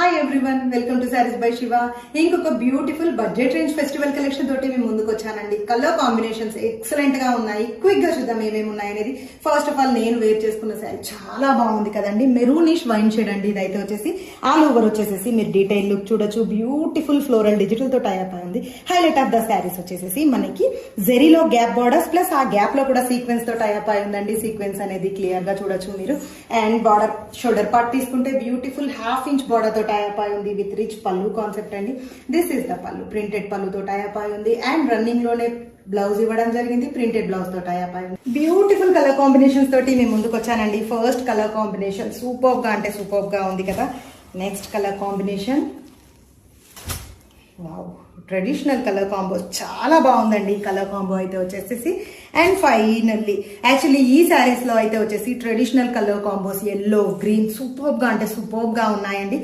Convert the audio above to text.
Hi everyone, welcome to sarees by Shiva. ఇంకొక beautiful budget range festival collection తోటి మేము ముందుకు వచ్చానండి. కలర్ కాంబినేషన్స్ ఎక్సలెంట్ గా ఉన్నాయి. క్విక్ గా చూద్దాం ఏమేమి ఉన్నాయి అనేది. ఫస్ట్ ఆఫ్ ఆల్ నేను వేర్ చేసుకున్న శారీ చాలా బాగుంది కదండి. మెరూనిష్ వైన్ షేడ్ అండి. ఇదైతే వచ్చేసి ఆల్ ఓవర్ వచ్చేసేసి మీరు డీటెయిల్ లుక్ చూడొచ్చు. బ్యూటిఫుల్ ఫ్లోరల్ డిజిటల్ తో టైప్ అయింది. హైలైట్ ఆఫ్ ద శారీస్ వచ్చేసేసి మనకి జెరీలో గ్యాప్ బార్డర్స్ ప్లస్ ఆ గ్యాప్ లో కూడా సీక్వెన్స్ తో టైప్ అయిందండి. సీక్వెన్స్ అనేది క్లియర్ గా చూడొచ్చు మీరు. అండ్ బార్డర్ షోల్డర్ పార్ట్ తీసుకుంటే బ్యూటిఫుల్ హాఫ్ ఇంచ్ బార్డర్ తో టైప్ అయి ఉంది విత్ రిచ్ పల్లు కాన్సెప్ట్ అండి. దిస్ ఇస్ ద పల్లు, ప్రింటెడ్ పల్లుతో టైప్ అయి ఉంది. అండ్ రన్నింగ్ లోనే బ్లౌజ్ ఇవ్వడం జరిగింది, ప్రింటెడ్ బ్లౌజ్ తో టైప్ అయి ఉంది. బ్యూటిఫుల్ కలర్ కాంబినేషన్స్ తోటి మేము ముందుకు వచ్చానండి. ఫస్ట్ కలర్ కాంబినేషన్ సూపర్ గా అంటే సూపర్ గా ఉంది కదా. Next colour combination wow, traditional colour combo చాలా బాగుందండి. ఈ కలర్ కాంబో అయితే వచ్చేసి అండ్ ఫైనల్లీ యాక్చువల్లీ ఈ శారీస్ లో అయితే వచ్చేసి traditional colour combos yellow green super గా అంటే సూపర్ గా ఉన్నాయండి.